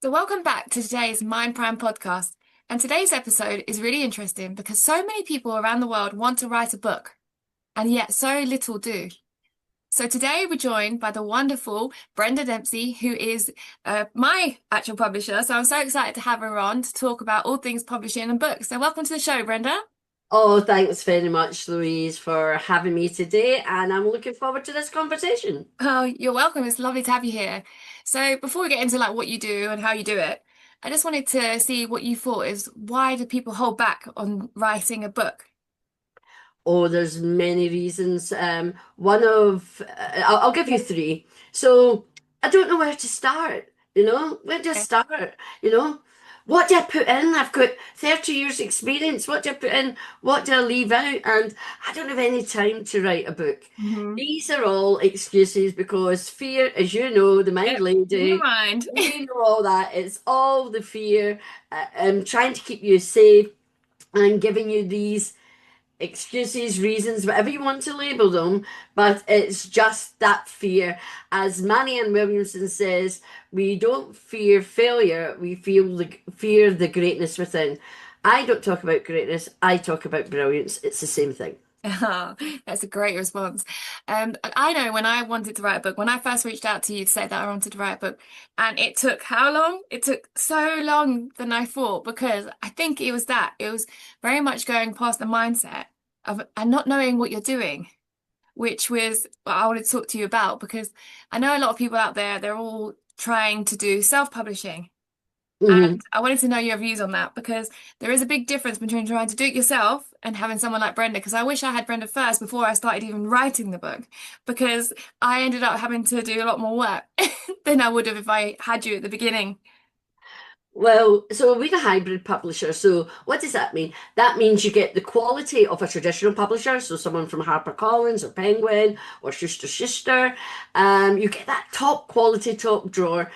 So, welcome back to today's MindPrime podcast. And today's episode is really interesting because so many people around the world want to write a book, and yet so little do. So, today we're joined by the wonderful Brenda Dempsey, who is my actual publisher. So, I'm so excited to have her on to talk about all things publishing and books. So, welcome to the show, Brenda. Oh, thanks very much, Louise, for having me today, and I'm looking forward to this conversation. Oh, you're welcome. It's lovely to have you here. So, before we get into like what you do and how you do it, I just wanted to see what you thought is why do people hold back on writing a book? Oh, there's many reasons. I'll give you three. So I don't know where to start. Where do I start? You know, what do I put in? I've got 30 years experience. What do I put in? What do I leave out? And I don't have any time to write a book. Hmm. These are all excuses because fear, as you know, the mind Yep. Never lady, mind. you know all that. It's all the fear, trying to keep you safe and giving you these excuses, reasons, whatever you want to label them, but it's just that fear. As Marianne Williamson says, we don't fear failure, we feel the fear the greatness within. I don't talk about greatness, I talk about brilliance. It's the same thing. Oh, that's a great response. I know when I wanted to write a book, when I first reached out to you to say that I wanted to write a book, and it took how long? It took so long than I thought because I think it was that. It was very much going past the mindset of and not knowing what you're doing, which was what I wanted to talk to you about because I know a lot of people out there, they're all trying to do self-publishing. And Mhm. I wanted to know your views on that because there is a big difference between trying to do it yourself and having someone like Brenda. Because I wish I had Brenda first before I started even writing the book, because I ended up having to do a lot more work than I would have if I had you at the beginning. Well, so we're a hybrid publisher. So what does that mean? That means you get the quality of a traditional publisher, so someone from HarperCollins or Penguin or Schuster Schuster. You get that top quality, top drawer.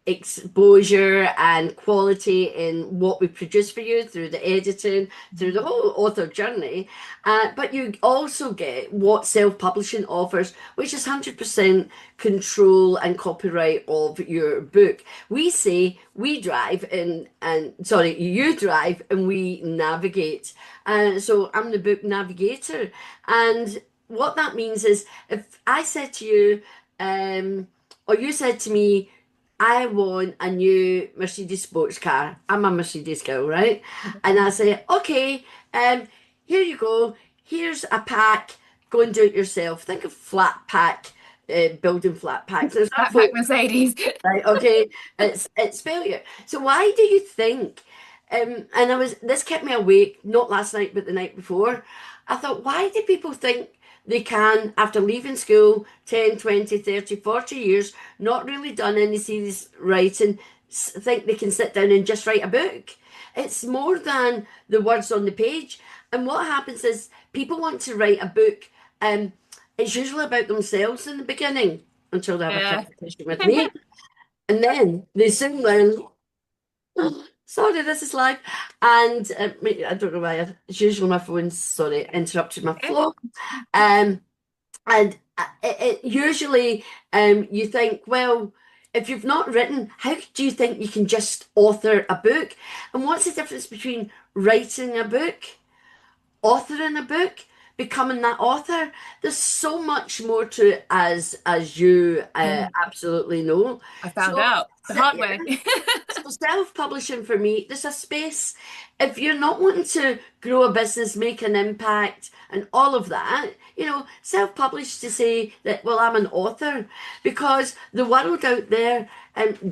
Exposure and quality in what we produce for you through the editing, through the whole author journey. But you also get what self-publishing offers, which is 100% control and copyright of your book. We say we drive and sorry, you drive and we navigate. So I'm the book navigator. And what that means is if I said to you, or you said to me, I want a new Mercedes sports car. I'm a Mercedes girl, right? And I say, okay, here you go. Here's a pack. Go and do it yourself. Think of flat pack, building flat packs. There's not Backpack folk, Mercedes. right? Okay, it's failure. So why do you think? And this kept me awake, not last night, but the night before. I thought, why do people think they can, after leaving school 10, 20, 30, 40 years, not really done any serious writing, think they can sit down and just write a book? It's more than the words on the page. And what happens is people want to write a book, and it's usually about themselves in the beginning until they have a Yeah. conversation with me. And then they soon learn, "Oh, sorry, this is live." And I don't know why, it's usually my phone's, sorry, interrupted my Okay. flow. Um, and it usually you think, well, if you've not written, how do you think you can just author a book? And what's the difference between writing a book, authoring a book, becoming that author? There's so much more to it, as you Mm, absolutely know. I found So, out the hard yeah, way. so self-publishing for me, there's a space. If you're not wanting to grow a business, make an impact, and all of that, self-publish to say that, well, I'm an author, because the world out there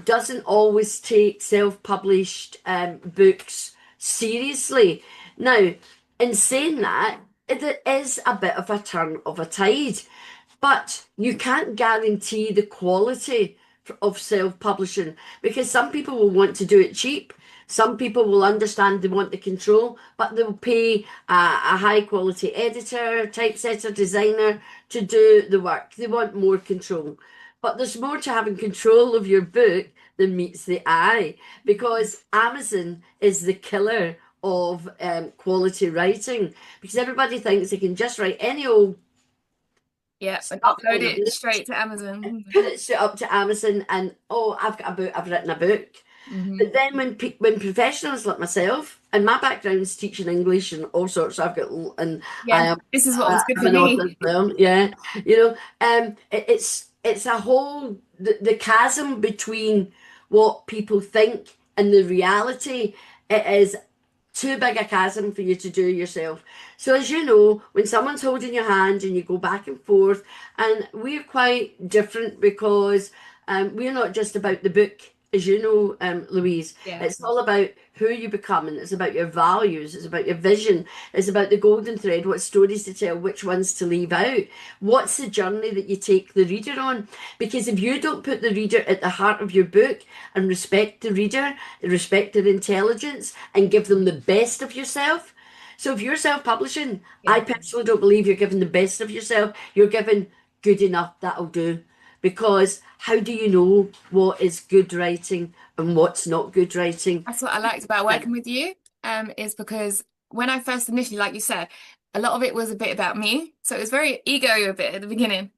doesn't always take self-published books seriously. Now, in saying that, it is a bit of a turn of a tide, but you can't guarantee the quality of self-publishing because some people will want to do it cheap. Some people will understand they want the control, but they'll pay a high quality editor, typesetter, designer to do the work. They want more control. But there's more to having control of your book than meets the eye because Amazon is the killer of quality writing because everybody thinks they can just write any old Yeah, and stuff upload on a it book, straight to Amazon. put it straight up to Amazon, and oh, I've got a book, I've written a book. Hmm. But then when professionals like myself, and my background is teaching English and all sorts, I've got and Yeah, this is what was good I'm for an author me. as well. Yeah, you know, it's a whole the chasm between what people think and the reality. It is too big a chasm for you to do yourself. So as you know, when someone's holding your hand and you go back and forth, and we're quite different because we're not just about the book, as you know, Louise. Yeah. It's all about who you become, and it's about your values, it's about your vision, it's about the golden thread, what stories to tell, which ones to leave out. What's the journey that you take the reader on? Because if you don't put the reader at the heart of your book and respect the reader, respect their intelligence, and give them the best of yourself. So if you're self-publishing, I Yeah. personally don't believe you're giving the best of yourself. You're giving good enough, that'll do. Because how do you know what is good writing and what's not good writing? That's what I liked about working with you, is because when I first initially, like you said, a lot of it was a bit about me. So it was very ego a bit at the beginning.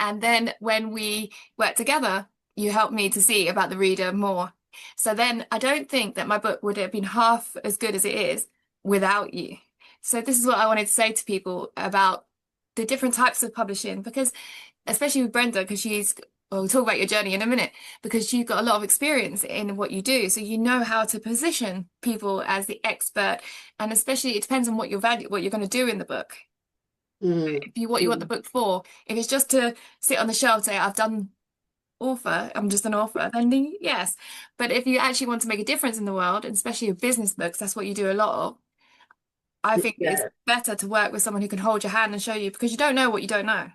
And then when we worked together, you helped me to see about the reader more. So then I don't think that my book would have been half as good as it is without you. So this is what I wanted to say to people about the different types of publishing, because especially with Brenda, because well, we'll talk about your journey in a minute, because you've got a lot of experience in what you do. So you know how to position people as the expert. And especially it depends on what your value, what you're going to do in the book. Mm, If you what you want the mm. book for. If it's just to sit on the shelf, say, I've done author, I'm just an author, then yes. But if you actually want to make a difference in the world, and especially with business books, that's what you do a lot of. I think it's Yeah. better to work with someone who can hold your hand and show you because you don't know what you don't know.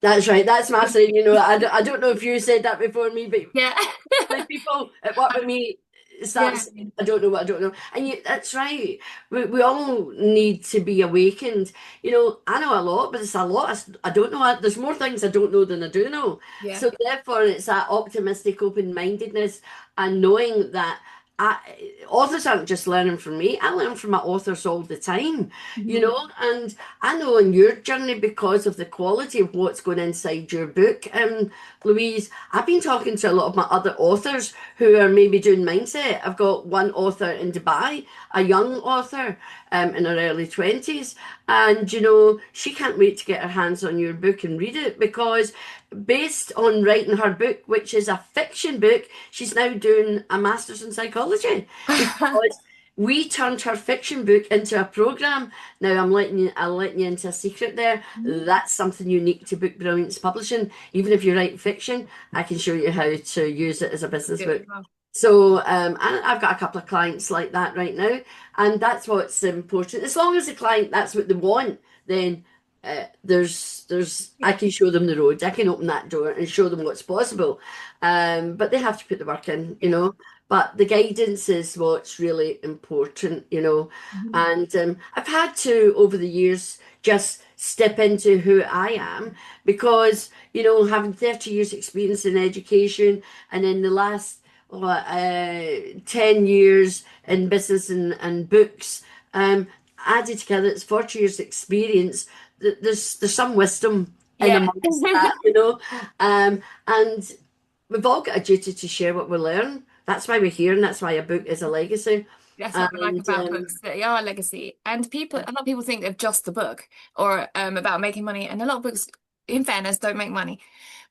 That's right. That's my saying. You know, I don't know if you said that before me, but Yeah. like people at work with me start Yeah. saying, I don't know what I don't know. And you, that's right. We all need to be awakened. You know, I know a lot, but it's a lot I don't know. There's more things I don't know than I do know. Yeah. So therefore, it's that optimistic open-mindedness and knowing that authors aren't just learning from me. I learn from my authors all the time, you Mhm. know, and I know on your journey because of the quality of what's going inside your book, Louise, I've been talking to a lot of my other authors who are maybe doing mindset. I've got one author in Dubai, a young author in her early 20s, and you know, she can't wait to get her hands on your book and read it because based on writing her book, which is a fiction book, she's now doing a master's in psychology because we turned her fiction book into a program. Now I'll letting you into a secret there. That's something unique to Book Brilliance Publishing. Even if you write fiction, I can show you how to use it as a business Do it book. as well. So, and I've got a couple of clients like that right now, and that's what's important. As long as the client, that's what they want, then I Yeah. can show them the road. I can open that door and show them what's possible. But they have to put the work in, you Yeah. know. But the guidance is what's really important, you know. Mhm. And I've had to, over the years, just step into who I am because, you know, having 30 years experience in education and in the last 10 years in business and books, added together, it's 40 years experience. There's some wisdom in Yeah. amongst that, you know. And we've all got a duty to share what we learn. That's why we're here, and that's why a book is a legacy. That's what I like And about books. They are a legacy. And a lot of people think of just the book or about making money. And a lot of books, in fairness, don't make money.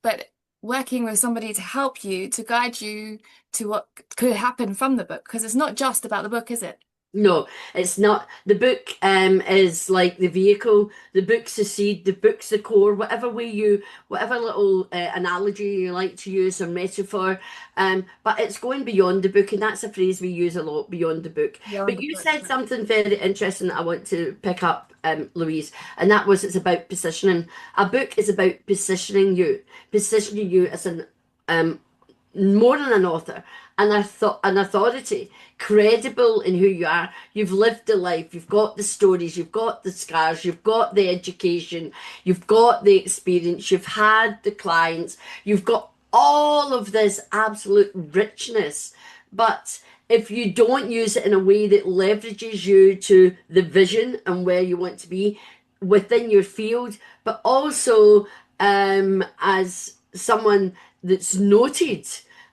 But working with somebody to help you, to guide you to what could happen from the book, because it's not just about the book, is it? no, it's not. The book is like the vehicle. The book's the seed. The book's the core. Whatever little analogy you like to use or metaphor, but it's going beyond the book, and that's a phrase we use a lot, beyond the book. Beyond But the you book. said something very interesting that I want to pick up, Louise, and that was it's about positioning. A book is about positioning you as an um, more than an author, an authority, credible in who you are. You've lived the life, you've got the stories, you've got the scars, you've got the education, you've got the experience, you've had the clients, you've got all of this absolute richness. But if you don't use it in a way that leverages you to the vision and where you want to be within your field, but also as someone that's noted.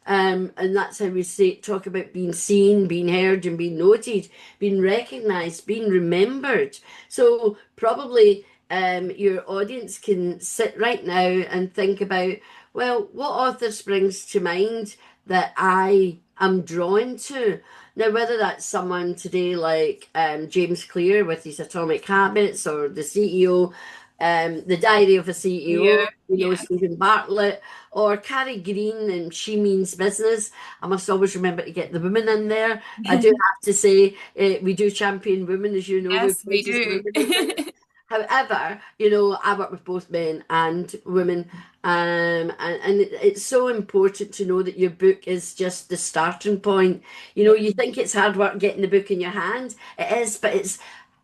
And that's how we say talk about being seen, being heard, and being noted, being recognized, being remembered. So probably your audience can sit right now and think about, well, what author springs to mind that I am drawn to? Now, whether that's someone today like James Clear with his Atomic Habits, or the CEO, The Diary of a CEO, Yeah, yeah. Stephen Bartlett, or Carrie Green and She Means Business. I must always remember to get the women in there. I do have to say, we do champion women, as you know, with Yes, we Voices of do. Women and things. However, I work with both men and women, and it's so important to know that your book is just the starting point. Yeah. You think it's hard work getting the book in your hand. It is, but it's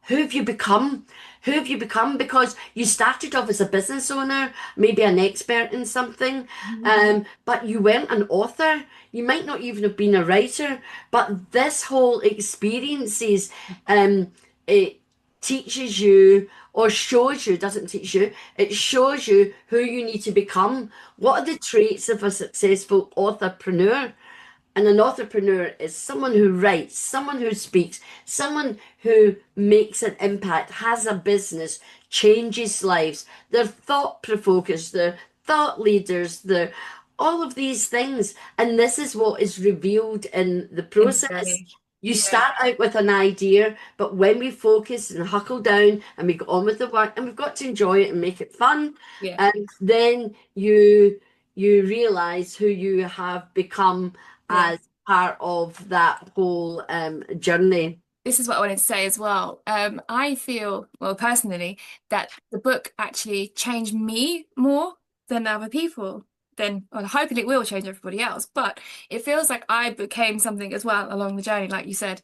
who have you become? Who have you become? Because you started off as a business owner, maybe an expert in something, but you weren't an author. You might not even have been a writer, but this whole experiences, it teaches you or shows you, doesn't teach you, it shows you who you need to become. What are the traits of a successful authorpreneur? And an entrepreneur is someone who writes, someone who speaks, someone who makes an impact, has a business, changes lives. They're thought provokers, they're thought leaders, they're all of these things. And this is what is revealed in the In process. Brilliance. You Yeah, start out with an idea, but when we focus and huckle down and we go on with the work, and we've got to enjoy it and make it fun, yeah, and then you realize who you have become yeah. as part of that whole journey. This is what I wanted to say as well. I feel, well, personally, that the book actually changed me more than other people. Then, well, hoping it will change everybody else. But it feels like I became something as well along the journey, like you said.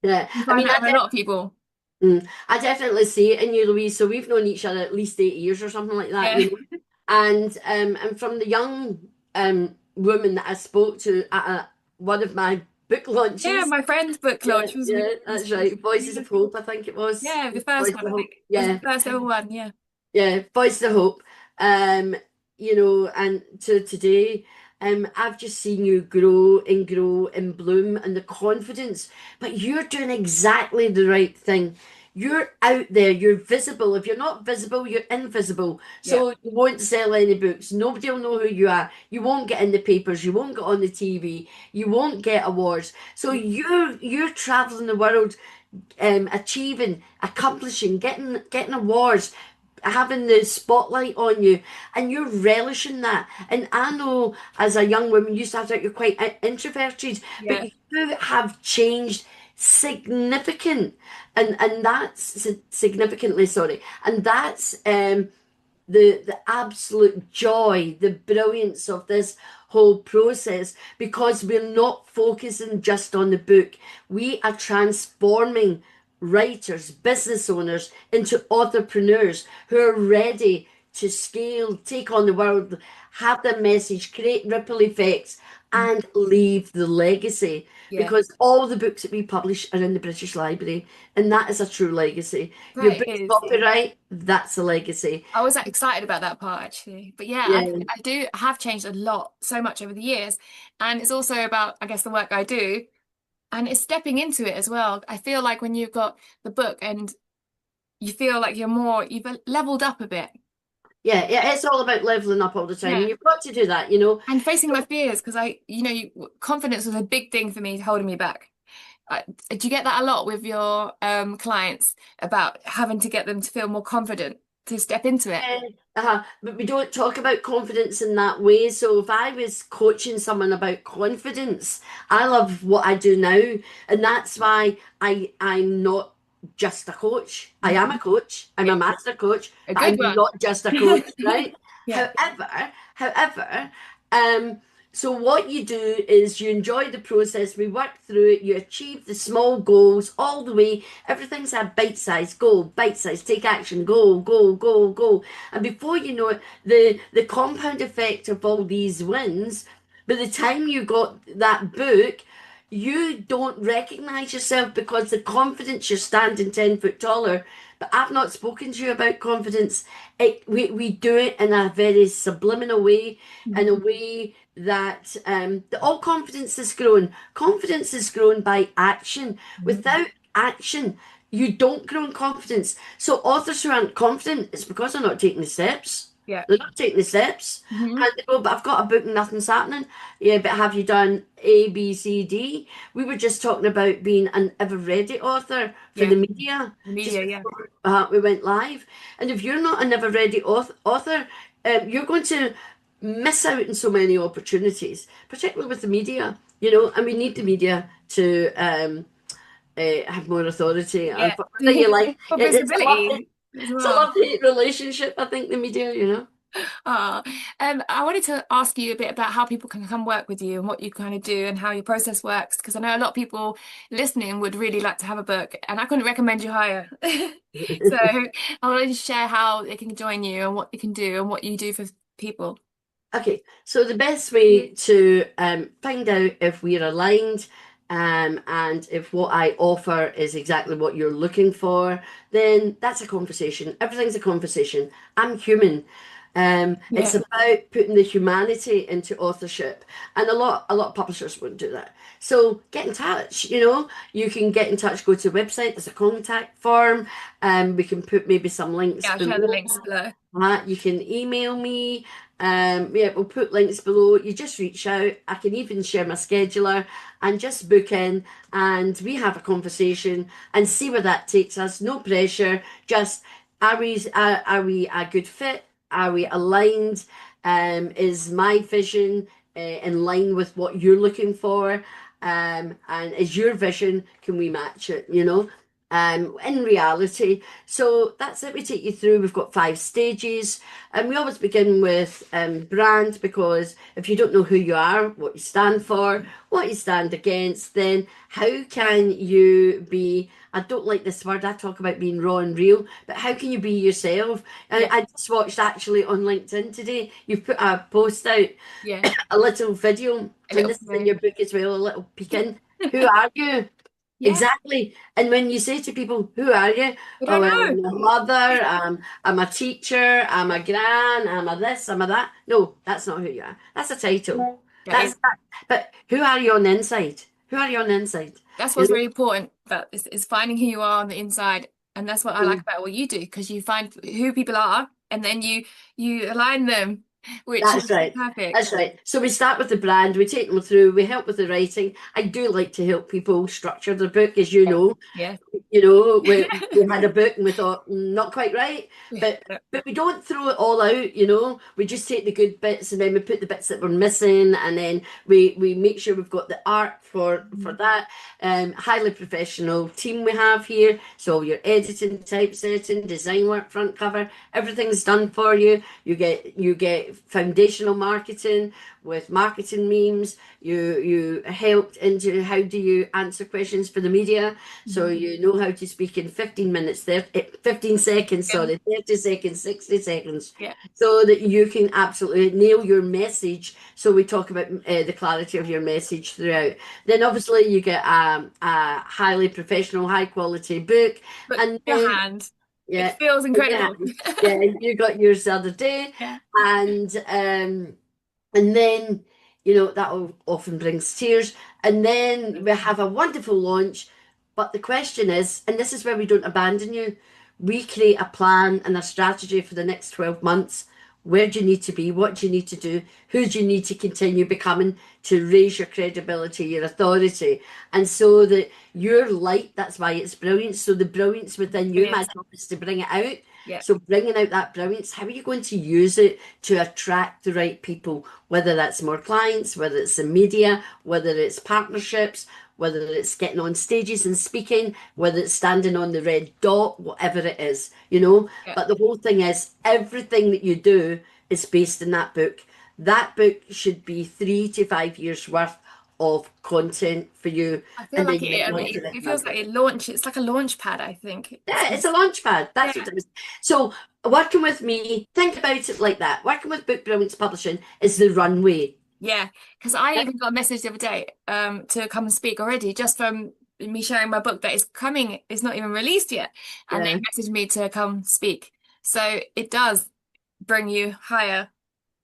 Yeah, You I find mean, that with a lot of people. I definitely see it in you, Louise. So we've known each other at least 8 years or something like that, Yeah. And from the young woman that I spoke to at one of my book Yeah, launches. my friend's book Yeah, launch was with yeah, that's right. Voices yeah, of Hope, I think it was. yeah, the first Voices one, of I Hope. think. It was the Yeah, first ever one, yeah. yeah, Voice of Hope. Um, and to today, I've just seen you grow and bloom and the confidence, but you're doing exactly the right thing. You're out there, you're visible. If you're not visible, you're invisible. Yeah. So you won't sell any books. Nobody will know who you are. You won't get in the papers. You won't get on the TV. You won't get awards. So you're traveling the world, achieving, accomplishing, getting awards, having the spotlight on you, and you're relishing that. And I know as a young woman, you started out you're quite introverted, but Yeah. you have changed significant, and that's significantly, sorry, and that's the absolute joy, the brilliance of this whole process, because we're not focusing just on the book. We are transforming writers, business owners into entrepreneurs who are ready to scale, take on the world, have their message, create ripple effects, and leave the legacy. Yeah. Because all the books that we publish are in the British Library, and that is a true legacy. Your That book's is. copyright, that's a legacy. I was excited about that part actually. But yeah, Yeah, I have changed a lot, so much over the years. And it's also about, I guess, the work I do. And it's stepping into it as well. I feel like when you've got the book and you feel like you've leveled up a bit. yeah, yeah. It's all about leveling up all the time, and Yeah. you've got to do that. And facing my fears because confidence was a big thing for me holding me back. Do you get that a lot with your clients about having to get them to feel more confident to step into it? Yeah, but we don't talk about confidence in that way. So if I was coaching someone about confidence, I love what I do now, and that's why I'm not just a coach. I am a coach. I'm a Yeah, master coach, a but good I'm one. not just a coach, right? Yeah. However, um, so what you do is you enjoy the process. We work through it. You achieve the small goals all the way. Everything's a bite-sized goal, bite-sized, take action, go, go, go, go. And before you know it, the compound effect of all these wins, by the time you got that book, you don't recognize yourself because the confidence you're standing 10 foot taller. But I've not spoken to you about confidence. We do it in a very subliminal way, in a Mhm. way that all confidence is grown. Confidence is grown by action. Mhm. Without action, you don't grow in confidence. So authors who aren't confident, it's because they're not taking the steps. Yeah. They're not taking the steps. Hmm. And they go, but I've got a book and nothing's happening. Yeah, but have you done A, B, C, D? We were just talking about being an ever ready author for Yeah. the media The just media, yeah. before we went live. And if you're not an ever ready author, you're going to miss out on so many opportunities, particularly with the media, and we need the media to have more authority. And Yeah. whether you like For it, visibility as it's a well. love-hate relationship, I think, the media. Ah, I wanted to ask you a bit about how people can come work with you and what you kind of do and how your process works, because I know a lot of people listening would really like to have a book, and I couldn't recommend you higher. So I wanted to share how they can join you and what you can do and what you do for people. Okay, so the best way to find out if we're aligned and if what I offer is exactly what you're looking for, then that's a conversation. Everything's a conversation. I'm human. It's Yeah. about putting the humanity into authorship, and a lot of publishers wouldn't do that. So get in touch. You can get in touch. Go to the website. There's a contact form. We can put maybe some links Yeah, I'll share the below. links below. You can email me. Yeah, we'll put links below. You just reach out. I can even share my scheduler and just book in, and we have a conversation and see where that takes us. No pressure. Just are we a good fit? Are we aligned? Is my vision in line with what you're looking for? And is your vision? Can we match it? In reality. So that's it. We take you through. We've got 5 stages, and we always begin with brand, because if you don't know who you are, what you stand for, what you stand against, then how can you be? I don't like this word. I talk about being raw and real, but how can you be yourself? Yeah. I just watched actually on LinkedIn today. You've put a post out, Yeah. a little video, A and little this is in bit. your book as well. A little peek in. Who are you? Yeah. Exactly. And when you say to people, "Who are you?" We Oh, don't well, know. I'm a mother, I'm a teacher, I'm a gran, I'm a this, I'm a that. No, that's not who you are. That's a title. That is. That's that. But who are you on the inside? Who are you on the inside? That's You what's really important. That is finding who you are on the inside, and that's what I like know? about what you do, because you find who people are, and then you align them, which That's is right. perfect. That's right. So we start with the brand, we take them through, we help with the writing. I do like to help people structure their book, as you Yeah. know. Yeah. We had a book and we thought, not quite right, but Yeah. we don't throw it all out. We just take the good bits and then we put the bits that we're missing, and then we make sure we've got the art for that. Highly professional team we have here, so your editing, typesetting, design work, front cover, everything's done for you. You get foundational marketing with marketing memes. You helped into how do you answer questions for the media, so Mhm. you know how to speak in 15 minutes, 15 seconds, And sorry, 30 seconds, 60 seconds, yeah. so that you can absolutely nail your message. So we talk about the clarity of your message throughout. Then obviously you get a highly professional, high quality book. But And your then, hand, it yeah, feels yeah, incredible. yeah, you got yours the other day. Yeah. And then, that often brings tears. And then we have a wonderful launch. But the question is, and this is where we don't abandon you, we create a plan and a strategy for the next 12 months. Where do you need to be? What do you need to do? Who do you need to continue becoming to raise your credibility, your authority? And so that your light, that's why it's brilliant. So the brilliance within you, my Brilliant. job is to bring it out. Yeah. So bringing out that brilliance, how are you going to use it to attract the right people? Whether that's more clients, whether it's the media, whether it's partnerships, whether it's getting on stages and speaking, whether it's standing on the red dot, whatever it is. Yeah. But the whole thing is everything that you do is based in that book. That book should be 3 to 5 years worth of content for you, I feel and then like you it, get I mean, lots of it it in that feels like book. it's like a launch pad, I think. Yeah, it's a launch pad. Yeah. That's what it is. So working with me, think about it like that. Working with Book Brilliance Publishing is the runway. Yeah, because I even got a message the other day to come and speak already just from me sharing my book that is coming, it's not even released yet. And they Yeah. messaged me to come speak. So it does bring you higher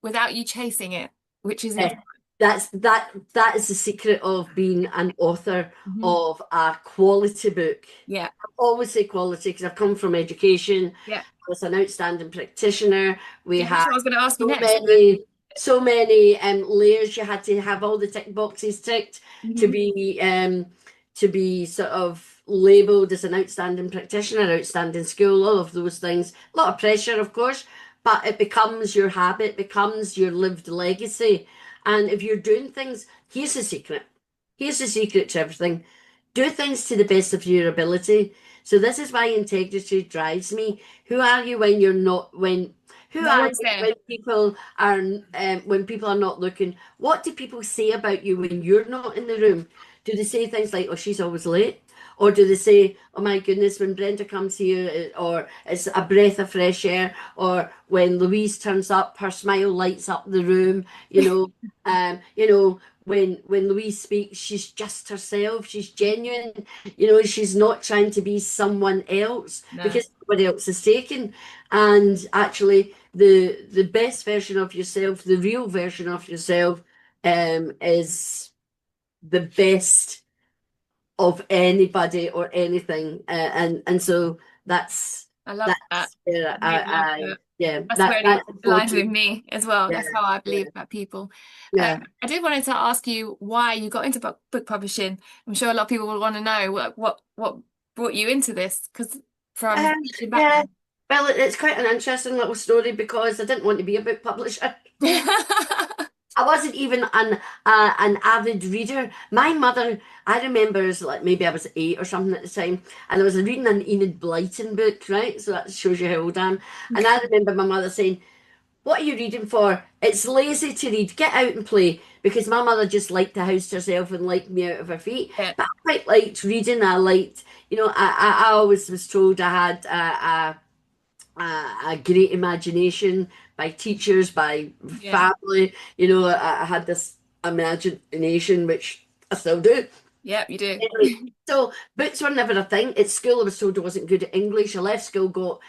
without you chasing it, which is Yeah, important. that is the secret of being an author Hmm. of a quality book. Yeah, I always say quality because I've come from education. yeah. I was an outstanding practitioner. We Yeah, that's had what I was going to ask you so next. many layers. You had to have all the tick boxes ticked to Hmm. be sort of labeled as an outstanding practitioner, outstanding school, all of those things. A lot of pressure, of course, but it becomes your habit, becomes your lived legacy. And if you're doing things, here's the secret. Here's the secret to everything. Do things to the best of your ability. So this is why integrity drives me. Who are you when you're not when who No are one's you there. when people are not looking? What do people say about you when you're not in the room? Do they say things like, "Oh, she's always late," or do they say, "Oh my goodness, when Brenda comes here," or "It's a breath of fresh air," or when Louise turns up, her smile lights up the room. When Louise speaks, she's just herself. She's genuine. She's not trying to be someone else No, because somebody else is taken. And actually, the best version of yourself, the real version of yourself, is the best of anybody or anything. And so I love that. that's where I really love that. yeah, That's really that's aligns with important. me as well. Yeah, That's how I yeah, believe about people. yeah. I did wanted to ask you why you got into book publishing. I'm sure a lot of people would want to know what brought you into this because from Um, teaching yeah. background. Well, it's quite an interesting little story because I didn't want to be a book publisher. I wasn't even an avid reader. My mother, I remember, as like maybe I was 8 or something at the time, and I was reading an Enid Blyton book, right? So that shows you how old I am. And I remember my mother saying, "What are you reading for? It's lazy to read. Get out and play." Because my mother just liked to house herself and liked me out of her feet. Yeah, But I quite liked reading. I liked, I always was told I had a great imagination by teachers, by yeah, family. I had this imagination, which I still do. yeah, you do. Anyway, so books were never a thing. At school, I was told I wasn't good at English. I left school,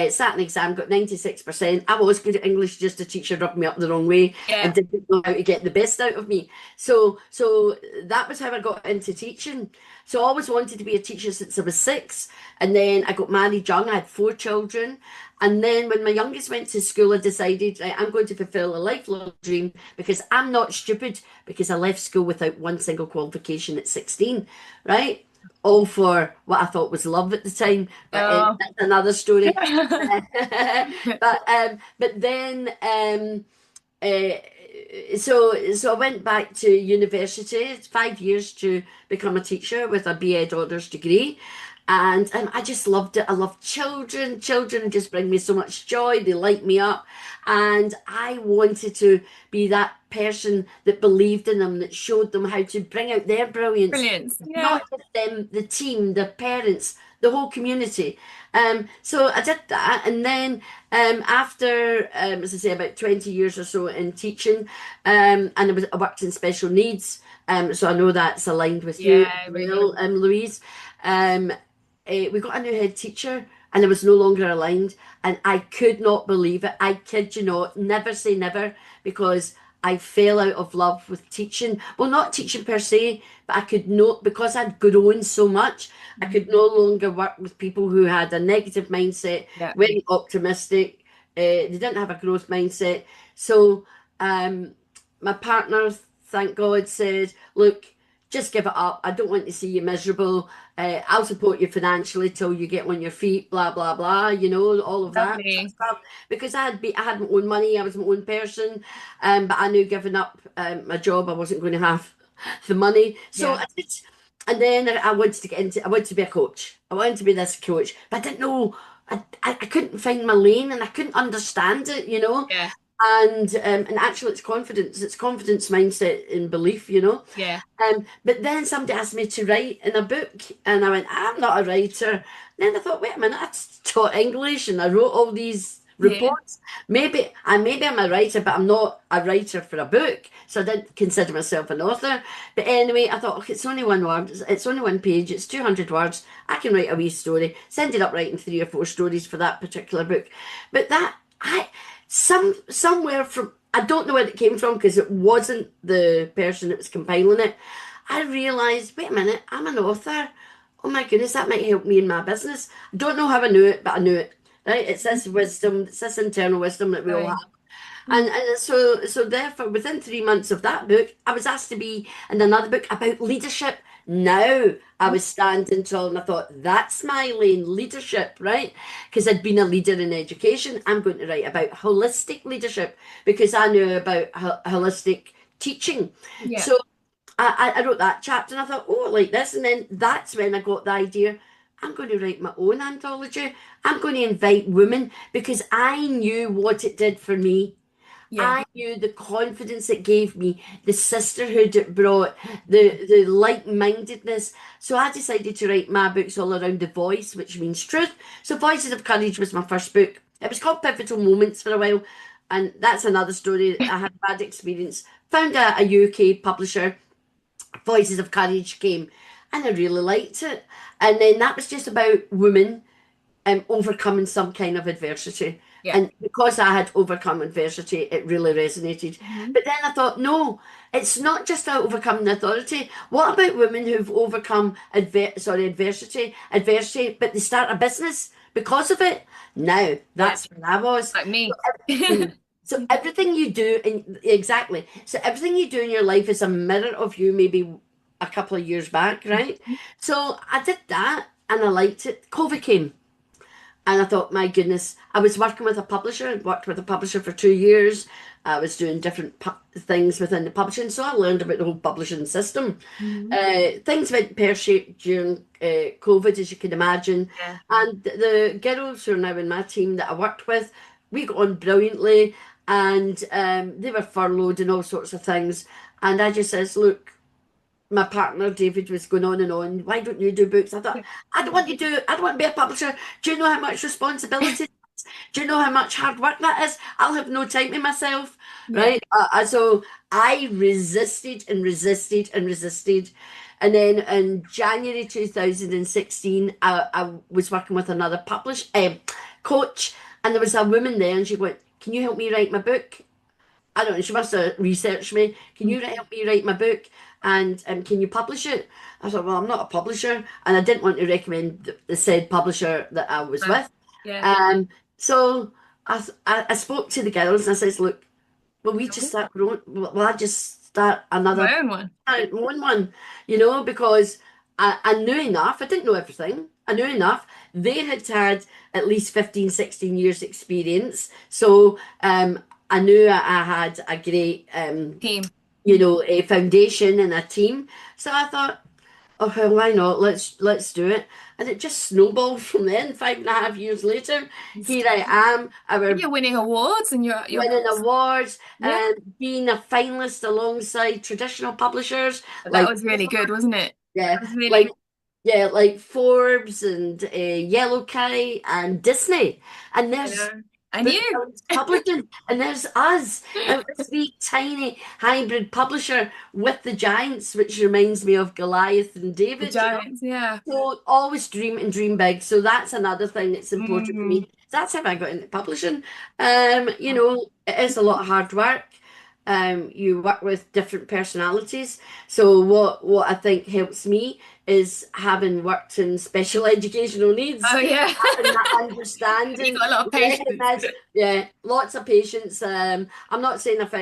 sat an exam, got 96%. I was good at English, just the teacher rubbed me up the wrong way Yeah, and didn't know how to get the best out of me. So that was how I got into teaching. So I always wanted to be a teacher since I was 6. And then I got married young. I had 4 children. And then when my youngest went to school, I decided, right, I'm going to fulfill a lifelong dream because I'm not stupid because I left school without one single qualification at 16, right? All for what I thought was love at the time, but oh, that's another story. But then uh, so I went back to university. It's 5 years to become a teacher with a B.Ed honours degree. And I just loved it. I love children. Children just bring me so much joy. They light me up. And I wanted to be that person that believed in them, that showed them how to bring out their brilliance. brilliant. Yeah, Not just them, the team, the parents, the whole community. So I did that. And then after, as I say, about 20 years or so in teaching, and I worked in special needs. So I know that's aligned with you yeah, as really. well, Louise. Um, we got a new head teacher and I was no longer aligned. And I could not believe it. I kid you not, never say never, because I fell out of love with teaching. Well, not teaching per se, but I could not, because I'd grown so much, I Mhm. could no longer work with people who had a negative mindset, Yeah, weren't optimistic, they didn't have a growth mindset. So um, my partner, thank God, said, "Look, just give it up. I don't want to see you miserable. I'll support you financially till you get on your feet, blah, blah, blah, all of that sort of lovely. stuff." Because I had my own money, I was my own person, but I knew giving up my job, I wasn't going to have the money. So Yeah, I did. And then I wanted to I wanted to be a coach. I wanted to be this coach, but I didn't know, I couldn't find my lane and I couldn't understand it. yeah, And actually it's confidence mindset and belief. yeah. But then somebody asked me to write in a book, and I went, "I'm not a writer." Then I thought, wait a minute, I taught English and I wrote all these Yeah. reports. Maybe I'm a writer, but I'm not a writer for a book, so I didn't consider myself an author. But anyway, I thought, okay, it's only one word, it's only one page, it's 200 words. I can write a wee story. So I ended up writing 3 or 4 stories for that particular book. But that I somewhere from, I don't know where it came from because it wasn't the person that was compiling it. I realised, wait a minute, I'm an author. Oh my goodness, that might help me in my business. I don't know how I knew it, but I knew it. Right? It's this wisdom, it's this internal wisdom that we all Right. have. And so therefore, within 3 months of that book, I was asked to be in another book about leadership. Now I was standing tall and I thought, that's my lane, leadership, right? Because I'd been a leader in education. I'm going to write about holistic leadership because I knew about holistic teaching. Yeah. So I wrote that chapter and I thought, oh, I like this. And then that's when I got the idea. I'm going to write my own anthology. I'm going to invite women because I knew what it did for me. Yeah. I knew the confidence it gave me, the sisterhood it brought, the like-mindedness. So I decided to write my books all around the voice, which means truth. So Voices of Courage was my first book. It was called Pivotal Moments for a while, and that's another story. I had a bad experience. Found a UK publisher, Voices of Courage came, and I really liked it. And then that was just about women overcoming some kind of adversity. Yeah. And because I had overcome adversity, it really resonated. Mhm. But then I thought, no, it's not just about overcoming authority. What about women who've overcome adversity, but they start a business because of it? Now, Yeah. that's where I was. Like me. Mm. So everything you do, exactly. So everything you do in your life is a mirror of you, maybe a couple of years back, right? So I did that, and I liked it. COVID came. And I thought, my goodness, I was working with a publisher. I'd worked with a publisher for 2 years. I was doing different things within the publishing, so I learned about the whole publishing system. Mhm. Things went pear-shaped during COVID, as you can imagine. Yeah. And the girls who are now in my team that I worked with, we got on brilliantly, and they were furloughed and all sorts of things. And I just says, look, my partner David was going on and on. Why don't you do books? I thought, I don't want to do. I don't want to be a publisher. Do you know how much responsibility? Do you know how much hard work that is? I'll have no time to myself, Yeah. right? So I resisted and resisted and resisted, and then in January 2016, I was working with another coach, and there was a woman there, and she went, "Can you help me write my book?" I don't know, she must have researched me. Can you help me write my book? And can you publish it? I thought, well, I'm not a publisher. And I didn't want to recommend the said publisher that I was Uh, with. yeah. So I spoke to the girls and I says, look, will we just Cool. start growing? Will I just start another My own one. one, because I knew enough. I didn't know everything. I knew enough. They had had at least 15, 16 years experience. So I knew I had a great, Team. a foundation and a team. So I thought, okay, why not? Let's do it. And it just snowballed from then. 5.5 years later, here I am. And Our you're winning awards and your winning books. awards Yeah. and being a finalist alongside traditional publishers That like was really good, wasn't it? yeah, That was really like good. yeah, like Forbes and Yellow Kite and Disney. And I there's know. And you. Brilliance publishing, and there's us, this wee tiny hybrid publisher with the giants, which reminds me of Goliath and The David. Giants, yeah. So always dream and dream big. So that's another thing that's important for Mm. me. That's how I got into publishing. It is a lot of hard work. You work with different personalities. So what I think helps me is having worked in special educational needs, Oh yeah. having that You understanding, got a lot of patience. recognize, yeah, lots of patience. I'm not saying if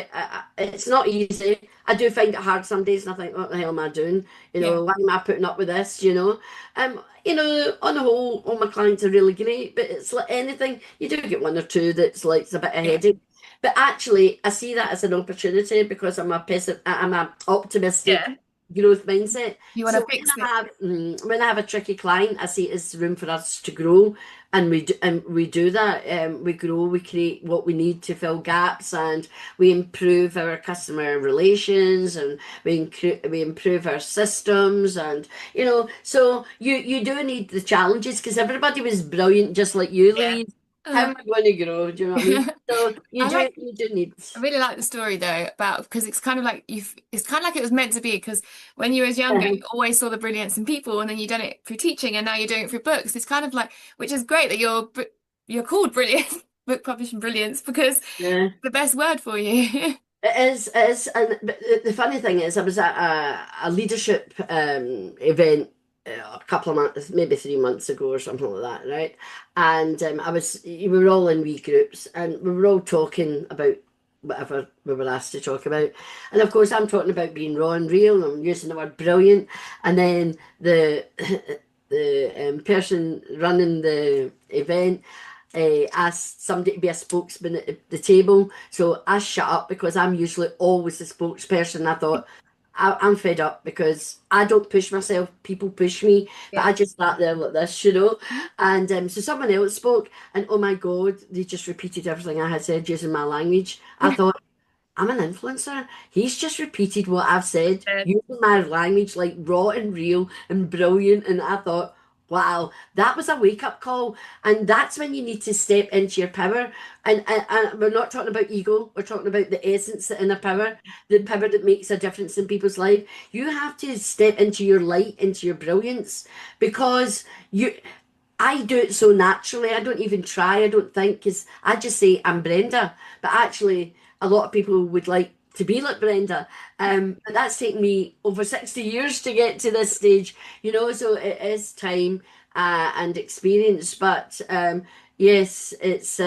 it's not easy. I do find it hard some days, and I think, what the hell am I doing? Yeah. Why am I putting up with this? On the whole, all my clients are really great, but it's like anything, you do get one or two that's like it's a bit of a Yeah. headache. But actually, I see that as an opportunity because I'm a optimistic Yeah. growth mindset. You want So to fix it. when I have a tricky client, I see it as room for us to grow, and we do that. We grow, we create what we need to fill gaps, and we improve our customer relations, and we improve our systems, and so you do need the challenges because everybody was brilliant, just like you, Yeah. Louise. how am I going to grow? Do you know what I mean? So I like you do need. I really like the story though about because it's kind of like you've it's kind of like it was meant to be because when you was younger you always saw the brilliance in people and then you done it through teaching and now you're doing it through books. It's kind of like which is great that you're called brilliant book publishing brilliance because Yeah. the best word for you. It is, and but the funny thing is, I was at a leadership event a couple of months, maybe 3 months ago or something like that, right? And we were all in wee groups, and we were all talking about whatever we were asked to talk about. And of course, I'm talking about being raw and real, and I'm using the word brilliant. And then the the person running the event asked somebody to be a spokesman at the table. So I shut up because I'm usually always the spokesperson. I thought, I'm fed up because I don't push myself, people push me, but Yeah. I just sat there like this, you know. And so someone else spoke, and oh my God, they just repeated everything I had said using my language. I thought, I'm an influencer. He's just repeated what I've said Uh, using my language like raw and real and brilliant. And I thought, wow, that was a wake up call. And that's when you need to step into your power. And we're not talking about ego, we're talking about the essence, the inner power, the power that makes a difference in people's life. You have to step into your light, into your brilliance, because I do it so naturally. I don't even try. I don't think because I just say I'm Brenda. But actually, a lot of people would like to be like Brenda. But that's taken me over 60 years to get to this stage, you know. So it is time and experience. But yes, it's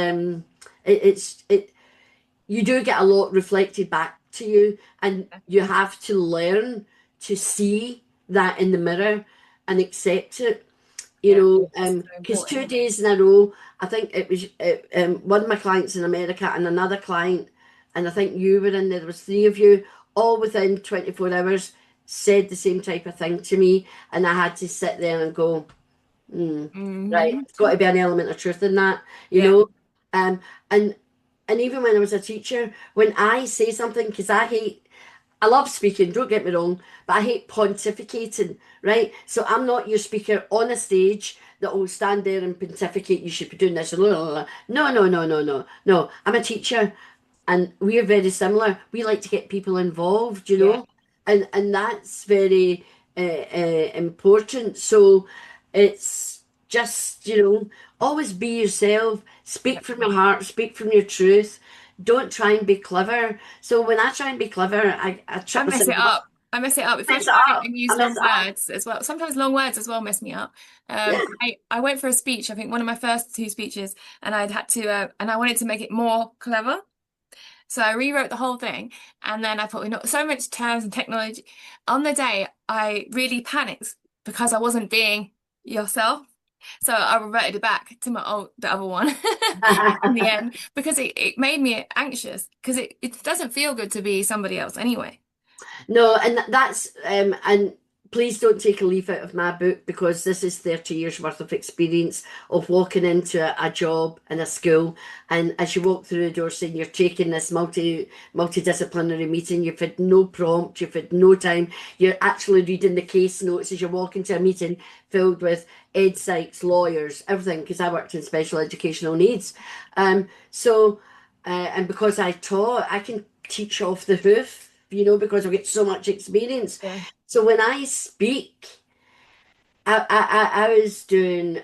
you do get a lot reflected back to you, and you have to learn to see that in the mirror and accept it, you yeah, know, it's so because important. 2 days in a row, I think it was one of my clients in America and another client, and I think you were in there. There was three of you, all within 24 hours, said the same type of thing to me, and I had to sit there and go, hmm, right, Hmm. it's got to be an element of truth in that, you Yeah. know, um, and and even when I was a teacher, when I say something, because I love speaking, don't get me wrong, but I hate pontificating, right? So I'm not your speaker on a stage that will stand there and pontificate, you should be doing this. Blah, blah, blah. No, no, no, no, no, no. I'm a teacher and we are very similar. We like to get people involved, you Yeah. know, and that's very important. So it's just, you know, always be yourself, speak from your heart, speak from your truth. Don't try and be clever. So when I try and be clever, I I trip mess myself it up. up. I mess it up. If I I mess it try up. and I use mess long it up. words as well, sometimes long words as well mess me up. Yeah. I went for a speech, I think one of my first two speeches, and I'd had to, and I wanted to make it more clever. So I rewrote the whole thing, and then I thought, so much terms and technology. On the day, I really panicked because I wasn't being yourself. So I reverted it back to the other one in the end because it made me anxious because it doesn't feel good to be somebody else anyway. No, and that's and please don't take a leaf out of my book because this is 30 years worth of experience of walking into a job in a school, and as you walk through the door saying you're taking this multidisciplinary meeting, you've had no prompt, you've had no time, you're actually reading the case notes as you walk into a meeting filled with ed psychs, lawyers, everything, because I worked in special educational needs. So and because I taught, I can teach off the hoof, you know, because I've got so much experience. Yeah. So when I speak, I was doing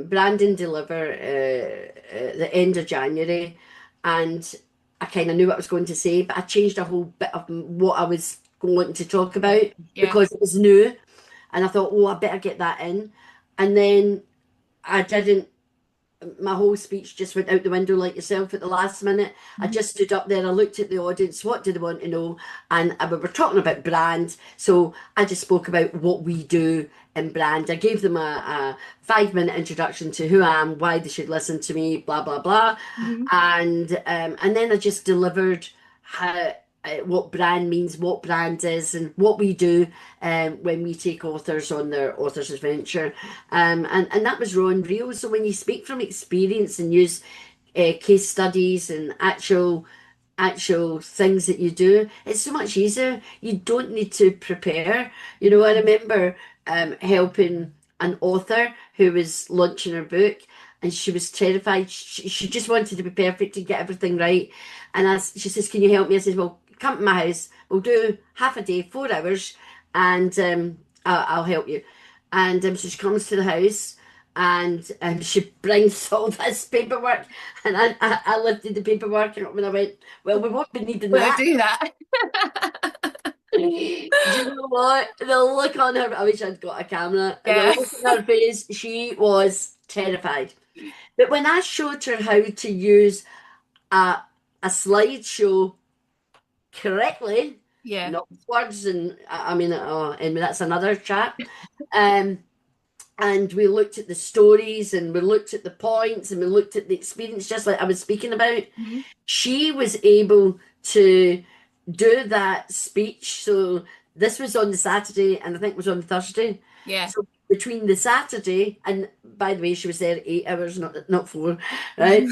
Brand and Deliver at the end of January, and I kind of knew what I was going to say, but I changed a whole bit of what I was going to talk about Yeah. because it was new, and I thought, oh, I better get that in, and then I didn't, my whole speech just went out the window like yourself at the last minute. I Mhm. just stood up there, I looked at the audience, what do they want to know? And we were talking about brand. So I just spoke about what we do in brand. I gave them a 5 minute introduction to who I am, why they should listen to me, blah, blah, blah. Mhm. And then I just delivered how, what brand means, what brand is, and what we do when we take authors on their author's adventure. And that was raw and real. So when you speak from experience and use case studies and actual things that you do, it's so much easier. You don't need to prepare. You know, I remember helping an author who was launching her book, and she was terrified. She just wanted to be perfect and get everything right. And she says, "Can you help me?" I said, "Well, come to my house. We'll do half a day, 4 hours, and I'll help you." And so she comes to the house. And she brings all this paperwork, and I lifted the paperwork up and I went, "Well, we won't be needing Will that." do that. Do you know what? The look on her, I wish I'd got a camera. The Yeah. look on her face, she was terrified. But when I showed her how to use a, a slideshow correctly, Yeah. not words, and I mean, and that's another chat. Um, and we looked at the stories and we looked at the points and we looked at the experience, just like I was speaking about. Mhm. She was able to do that speech. So this was on the Saturday, and I think it was on the Thursday. Yeah. So between the Saturday, and by the way, she was there 8 hours, not 4, right?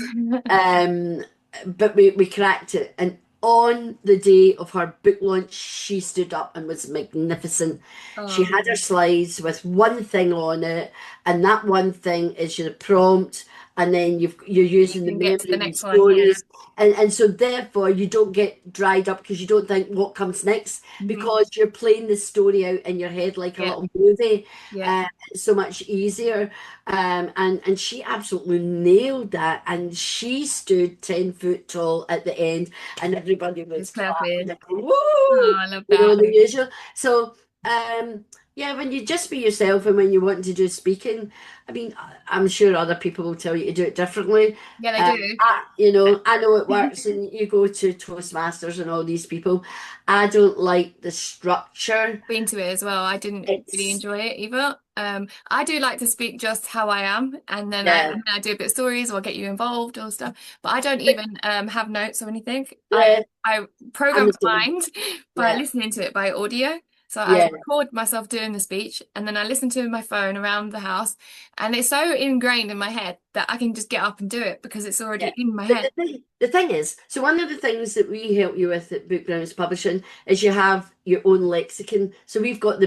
Um, but we cracked it, and on the day of her book launch, she stood up and was magnificent. She Oh, had her slides with one thing on it, and that one thing is your prompt, and then you're you using the can get to the memory and next one. Yeah. stories, and so therefore you don't get dried up because you don't think what comes next Hmm. because you're playing the story out in your head like a Yeah. little movie. Yeah. It's so much easier. And she absolutely nailed that. And she stood 10 foot tall at the end, and everybody It's was clapping. clapping. And Oh, woo! I love that. The usual. So, yeah, when you just be yourself and when you want to do speaking, I mean, I'm sure other people will tell you to do it differently. Yeah, they do. I know it works, and you go to Toastmasters and all these people. I don't like the structure. Been to it as well. I didn't really It's, enjoy it either. I do like to speak just how I am, and then yeah, I do a bit of stories or get you involved or stuff. But I don't even have notes or anything. yeah, I I'm program the my same. mind by Yeah, listening to it by audio. So I yeah. record myself doing the speech, and then I listen to my phone around the house, and it's so ingrained in my head that I can just get up and do it because it's already Yeah. in my But head. the thing is, so one of the things that we help you with at Book Brilliance Publishing is you have your own lexicon. So we've got the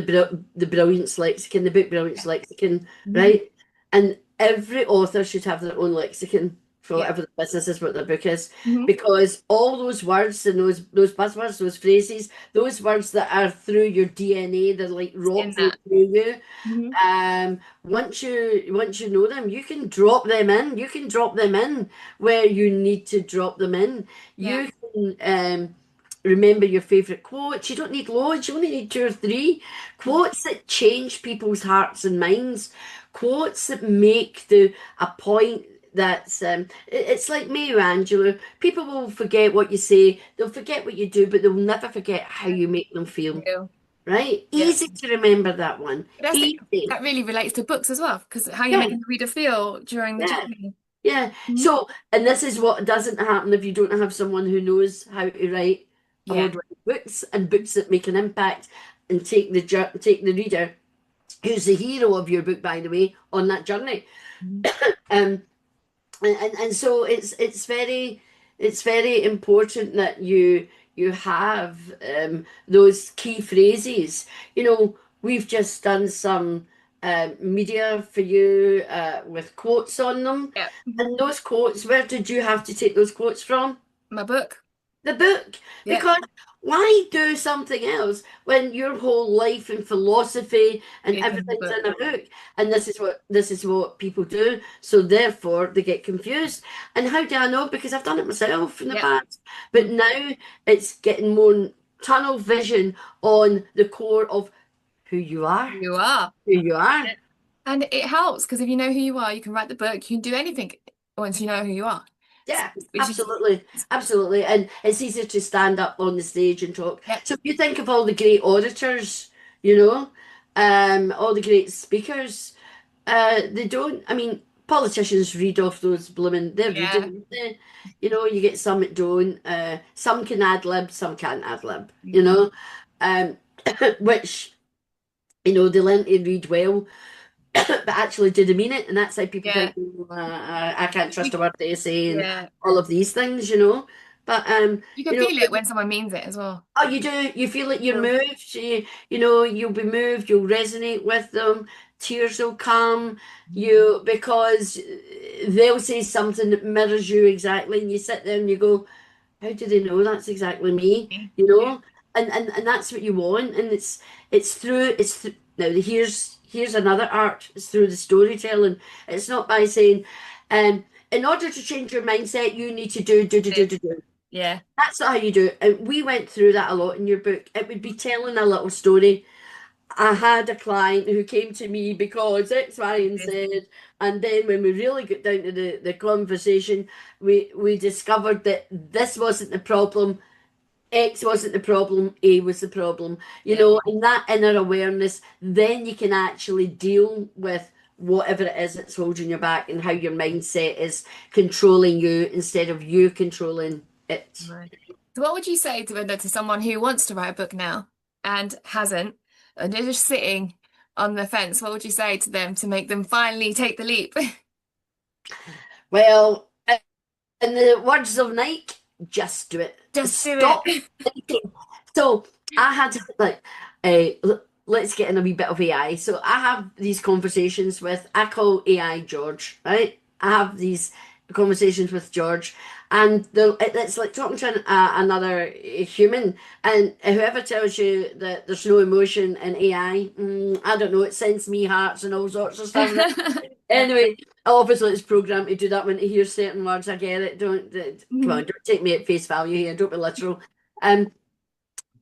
Brilliance lexicon, the Book Brilliance lexicon, Mhm. right? And every author should have their own lexicon for Yeah. whatever the business is, what their book is, Hmm. because all those words and those buzzwords, those phrases, those words that are through your DNA, they're like In rock through that. you. Hmm. Once you know them, you can drop them in. You can drop them in where you need to drop them in. Yeah. You can remember your favorite quotes. You don't need loads. You only need two or three quotes that change people's hearts and minds. Quotes that make the a point. That's it's like Maya Angelou. People will forget what you say. They'll forget what you do, but they'll never forget how you make them feel. Real. Right? Yeah. Easy to remember that one. Easy. That really relates to books as well, because how you're Yeah, making the reader feel during the yeah, journey. yeah. Mhm. So, and this is what doesn't happen if you don't have someone who knows how to write Yeah. award-winning books and books that make an impact and take the reader, who's the hero of your book, by the way, on that journey. Mhm. Um, and so it's very important that you have those key phrases. We've just done some media for you with quotes on them, Yeah. and those quotes, where did you have to take those quotes from? My book. The book. Yeah. Because why do something else when your whole life and philosophy and It's in the everything's book. in a book? And this is what people do. So therefore they get confused. And how do I know? Because I've done it myself in the Yep. past. But Mhm. now it's getting more tunnel vision on the core of who you are. You are. Who you are. Yeah. And it helps because if you know who you are, you can write the book, you can do anything once you know who you are. Yeah, Which is, absolutely. Absolutely. And it's easier to stand up on the stage and talk. yep. So if you think of all the great orators, all the great speakers, they don't, I mean, politicians read off those blooming, they're Yeah. reading. You get some that don't. Some can ad lib, some can't ad lib, Mhm. um, which, they learn to read well. But actually, do they mean it? And that's how people Yeah. think, I can't trust a word they say, and Yeah. all of these things. But You can feel it when someone means it as well. oh, you do. You feel like you're Yeah. moved. You'll be moved. You'll resonate with them. Tears will come. You because they'll say something that mirrors you exactly, and you sit there and you go, "How do they know that's exactly me?" You Yeah. know, and that's what you want. And it's through. Now here's another art. It's through the storytelling. It's not by saying, in order to change your mindset, you need to This. do. Yeah. That's not how you do it. And we went through that a lot in your book. It would be telling a little story. I had a client who came to me because X, Y, and This. Z. And then when we really got down to the conversation, we discovered that this wasn't the problem. X wasn't the problem, A was the problem. Yeah. And that inner awareness, then you can actually deal with whatever it is that's holding you back and how your mindset is controlling you instead of you controlling it. Right. So what would you say to Brenda, to someone who wants to write a book now and hasn't, and they're just sitting on the fence? What would you say to them to make them finally take the leap? Well, in the words of Nike, just do it. Just do Stop it. thinking. So I had like, let's get in a wee bit of AI. So I have these conversations with, I call AI George, right? I have these conversations with George, and it's like talking to another human. And whoever tells you that there's no emotion in AI, I don't know, it sends me hearts and all sorts of stuff. Yeah. Anyway, obviously it's programmed to do that when it hears certain words. I get it. Come on, Mhm. don't take me at face value here. Don't be literal. Um,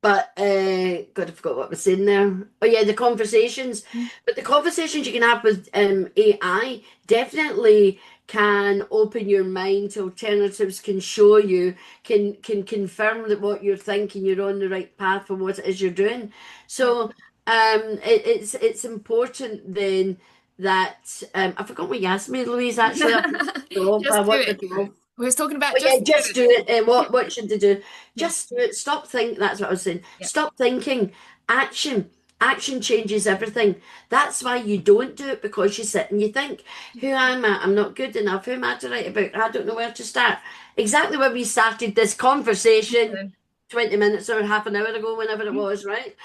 but God, I forgot what I was saying there. Oh yeah, the conversations. But the conversations you can have with AI definitely can open your mind to alternatives, can show you, can confirm that what you're thinking, you're on the right path for what it is you're doing. Yeah. So it's important then that I forgot what you asked me, Louise, actually. I Just do work it. with you. We was talking about Oh yeah, just do just do it. And what should they do? it. Just do it. Stop think. That's what I was saying. Yeah. Stop thinking. Action. Action changes everything. That's why you don't do it because you sit and you think, "Who am I? I'm not good enough. Who am I to write about? I don't know where to start." Exactly when we started this conversation, Yeah. 20 minutes or half an hour ago, whenever it was, right?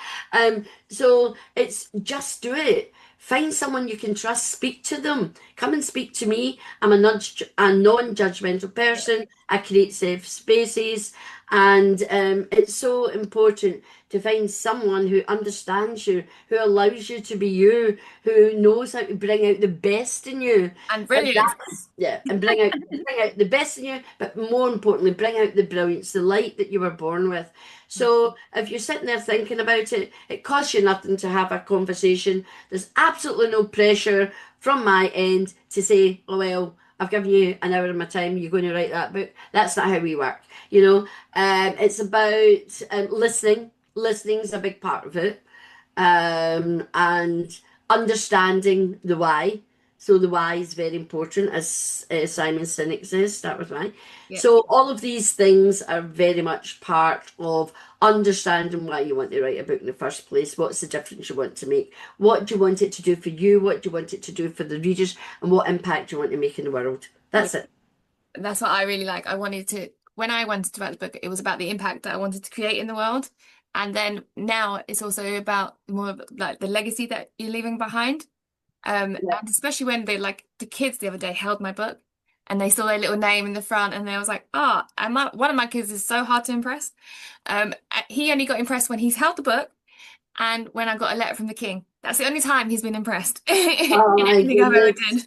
So it's just do it. Find someone you can trust, speak to them. Come and speak to me. I'm a non-judgmental Yeah. person. I create safe spaces, and it's so important to find someone who understands you, who allows you to be you, who knows how to bring out the best in you. And And brilliant. that's yeah, and bring out the best in you, but more importantly, bring out the brilliance, the light that you were born with. So if you're sitting there thinking about it, it costs you nothing to have a conversation. There's absolutely no pressure from my end to say, oh well, I've given you an hour of my time, you're going to write that book. That's not how we work, you know. It's about listening. Listening is a big part of it, and understanding the why. So the why is very important, as Simon Sinek says. That was why. Yeah. So all of these things are very much part of understanding why you want to write a book in the first place. What's the difference you want to make? What do you want it to do for you? What do you want it to do for the readers? And what impact do you want to make in the world? Yeah. That's it. That's what I really like. When I wanted to write the book, it was about the impact that I wanted to create in the world. And then now it's also about more of like the legacy that you're leaving behind. Yeah. And especially when the kids the other day held my book and they saw their little name in the front and they was like, oh, one of my kids is so hard to impress. He only got impressed when he's held the book and when I got a letter from the king. That's the only time he's been impressed in Oh my anything I've ever goodness. did.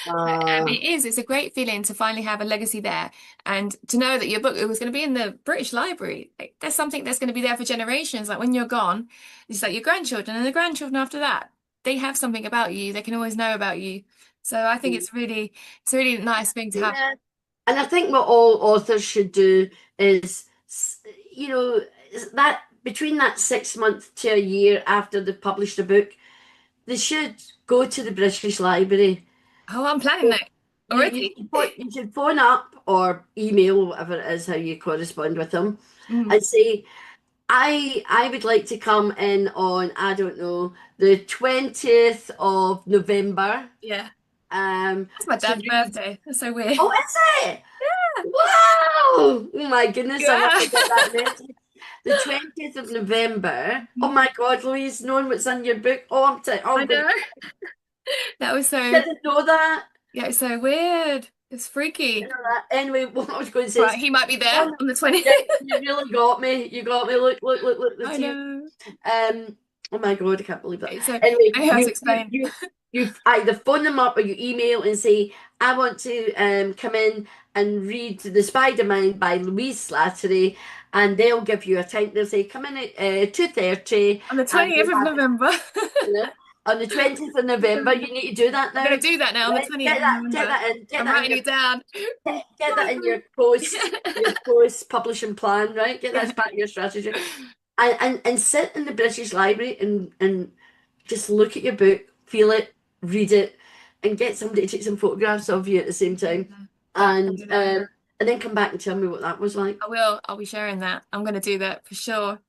Uh, It's a great feeling to finally have a legacy there and to know that your book it was going to be in the British Library. Like, there's something that's going to be there for generations. Like when you're gone, it's like your grandchildren and the grandchildren after that. They have something about you. They can always know about you. So I think it's a really nice thing to have. yeah. And I think what all authors should do is, you know, that between that 6 month to a year after they've published a book, they should go to the British Library. Oh, I'm planning So that already. you should phone up or email, whatever it is, how you correspond with them, Mm, and say, I would like to come in on, I don't know, the 20th of November yeah. um, That's my to dad's read. birthday. That's so weird. Oh, is it? Wow! Oh my goodness, I'll have Yeah. to get that message. The 20th of November. Oh Mhm. my God, Louise, knowing what's in your book. Oh, I I'm going to know. That was so, didn't know that. yeah, it's so weird. It's freaky. Didn't know that. Anyway, what I was going to say Right, is, he might be there one, on the 20th. yeah, you really got me. You got me. Look, look, look, look, the I tears. know. Oh my God, I can't believe that. Okay, so Anyway, I have to explain. you either phone them up or you email and say, I want to come in and read The Spider-Man by Louise Slattery, and they'll give you a time. They'll say, come in at 2:30 On the and 20th we'll of have it, November. you know, on the 20th of November. You need to do that I'm now. gonna do that now on the Right? 20th of November. Get I'm that in writing your it down. get that in your post publishing plan, right? Get that Yeah. as part of your strategy. And sit in the British Library and just look at your book, feel it, read it, and get somebody to take some photographs of you at the same Yeah. time. I'll And do that. um and then come back and tell me what that was like. I will. I'll be sharing that. I'm gonna do that for sure.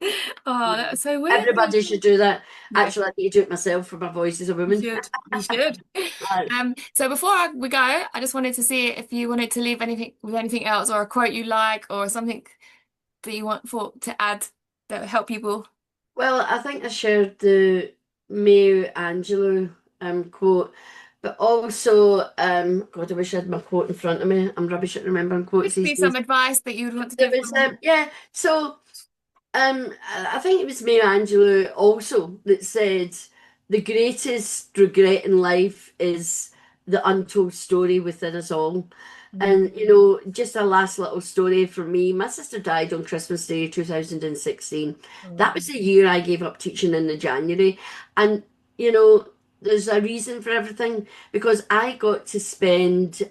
Oh, that was so weird. Everybody should do that. Yeah, Actually, I need to do it myself for my voice as a you woman. should. You should. Right. So before we go, I just wanted to see if you wanted to leave anything with anything else or a quote you like or something that you want for to add that will help people. Well, I think I shared the Maya Angelou quote, but also, God, I wish I had my quote in front of me. I'm rubbish at remembering quotes Could these be some days. advice that you would want to There give was, someone. yeah. So, I think it was Maya Angelou also that said the greatest regret in life is the untold story within us all. Mm. And, you know, just a last little story for me. My sister died on Christmas Day 2016. That Oh, was the year I gave up teaching in the January. And, you know, there's a reason for everything because I got to spend,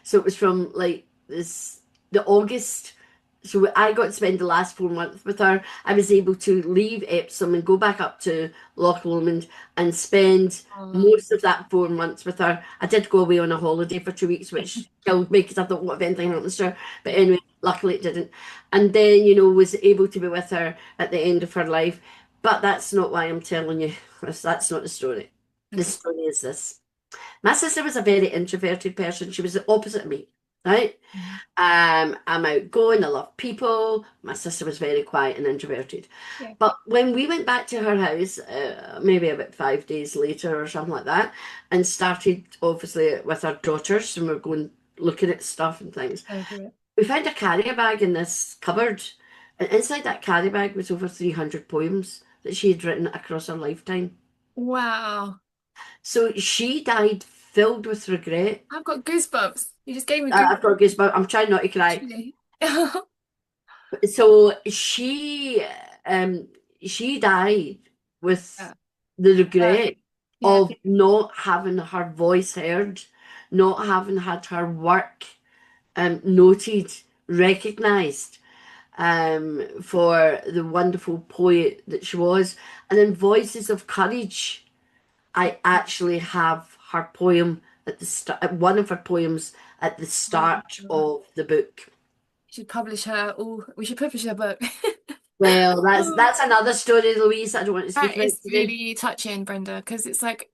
so it was from like the August. So I got to spend the last 4 months with her. I was able to leave Epsom and go back up to Loch Lomond and spend oh, most of that 4 months with her. I did go away on a holiday for 2 weeks, which killed me because I thought, what if anything happens to her? But yeah. anyway, luckily it didn't. And then, you know, was able to be with her at the end of her life. But that's not why I'm telling you. That's not the story. The Okay. story is this. My sister was a very introverted person. She was the opposite of me, right? Mhm. I'm outgoing. I love people. My sister was very quiet and introverted. Yeah. But when we went back to her house, maybe about 5 days later or something like that, and started obviously with our daughters, and we are going looking at stuff and things, Go through it. we found a carrier bag in this cupboard, and inside that carrier bag was over 300 poems that she had written across her lifetime. Wow. So she died filled with regret. I've got goosebumps. You just gave me I've got goosebumps. goosebumps. I'm trying not to cry. Literally. So she died with Yeah. the Uh, regret yeah. of not having her voice heard, not having had her work noted, recognised for the wonderful poet that she was. And in Voices of Courage, I actually have her poem at the start, one of her poems at the Oh, start God. of the book. We should publish her. Oh, we should publish her book. Well, that's Oh, that's another story, Louise, that I don't want to speak that about is today. really touching, Brenda, because it's like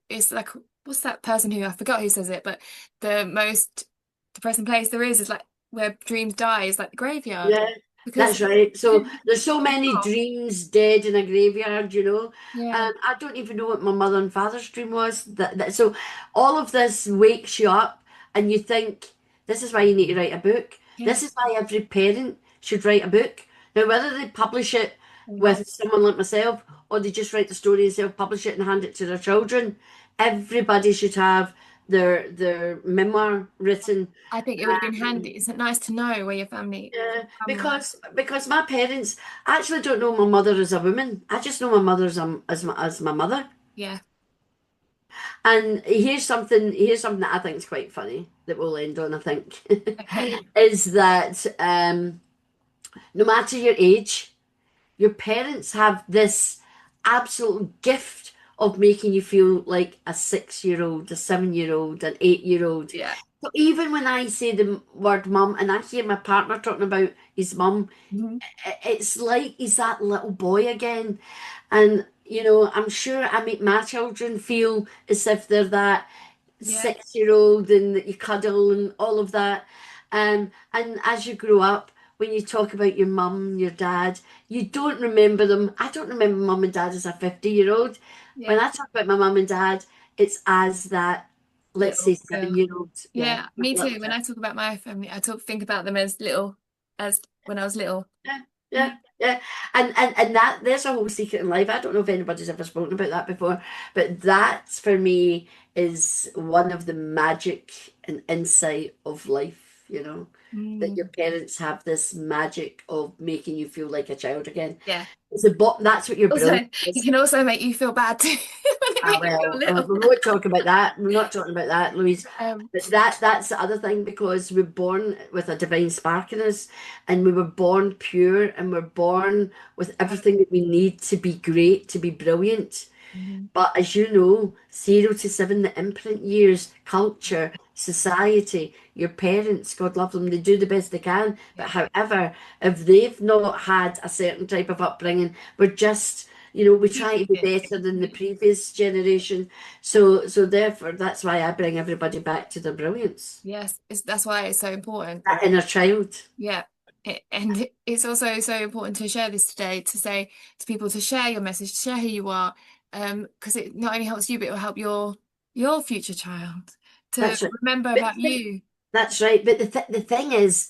what's that person who I forgot who says it, but the most depressing place there is like where dreams die is like the graveyard Yeah, because that's right. So you there's so many oh, dreams dead in a graveyard, you know. yeah, I don't even know what my mother and father's dream was. So all of this wakes you up, and you think this is why you need to write a book. yeah. This is why every parent should write a book. Now, whether they publish it Mhm. with someone like myself, or they just write the story and self-publish it and hand it to their children, everybody should have their memoir written. I think it would have been handy. Isn't it nice to know where your family Yeah, from? because my parents I actually don't know my mother as a woman. I just know my mother as my mother. Yeah. And here's something that I think is quite funny that we'll end on, I think, Okay. is that no matter your age, your parents have this absolute gift of making you feel like a 6-year-old, a 7-year-old, an 8-year-old. Yeah. So even when I say the word mum and I hear my partner talking about his mum, Mhm. it's like he's that little boy again. And, you know, I'm sure I make my children feel as if they're that. Yeah. 6 year old and that you cuddle and all of that. And as you grow up, when you talk about your mum, your dad, you don't remember them. I don't remember mum and dad as a 50-year-old. When Yeah. I talk about my mum and dad, it's as that, let's say, Little girl. 7 year old. Yeah, Yeah, my me little too. When child. I talk about my family, think about them as little, as when I was little. Yeah, Yeah. yeah, yeah. And that there's a whole secret in life. I don't know if anybody's ever spoken about that before, but that for me is one of the magic and insight of life, that your Mm. parents have this magic of making you feel like a child again. Yeah. That's what your Also, brilliance it is. can also make you feel bad too when they Ah, make you feel well, little. we won't talk about that. We're not talking about that, Louise. Um, But that's the other thing because we're born with a divine spark in us, and we were born pure, and we're born with everything that we need to be great, to be brilliant. mhm. But as you know, 0 to 7, the imprint years, culture, society, your parents, God love them, they do the best they can. But Yeah. however, if they've not had a certain type of upbringing, we're just, we try to Repeat be it. better than the previous generation. So therefore, that's why I bring everybody back to their brilliance. Yes, that's why it's so important. That inner child. Yeah. And it's also so important to share this today, to say to people to share your message, to share who you are, because it not only helps you, but it will help your future child to That's right. remember But about you. that's right. But the thing is,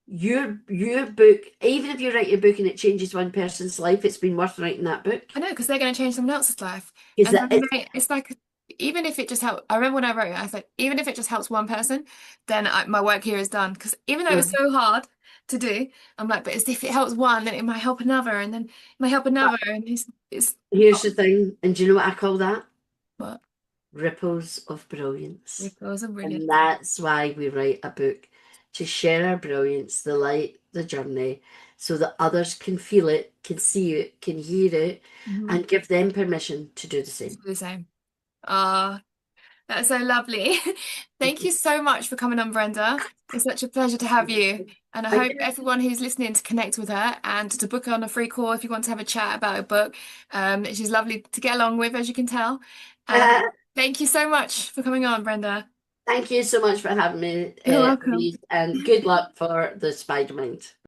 your book, even if you write your book and it changes one person's life, it's been worth writing that book. I know, because they're going to change someone else's life. Because And that then it's like, even if it just helps, I remember when I wrote it, I said, even if it just helps one person, then my work here is done. Because even though it was no. so hard to do, I'm like, but as if it helps one, then it might help another, and then it might help But another. And it's here's the thing, and do you know what I call that? what Ripples of brilliance. ripples are And brilliant. that's why we write a book, to share our brilliance, the light, the journey, so that others can feel it, can see it, can hear it, Mm-hmm. and give them permission to do the It's same. the same. Ah, that's so lovely. Thank you so much for coming on, Brenda. It's such a pleasure to have you. And I Thank hope you. everyone who's listening to connect with her and to book her on a free call if you want to have a chat about a book. She's lovely to get along with, as you can tell. And thank you so much for coming on, Brenda. Thank you so much for having me, You're welcome. Louise, and good luck for the Spider Mind.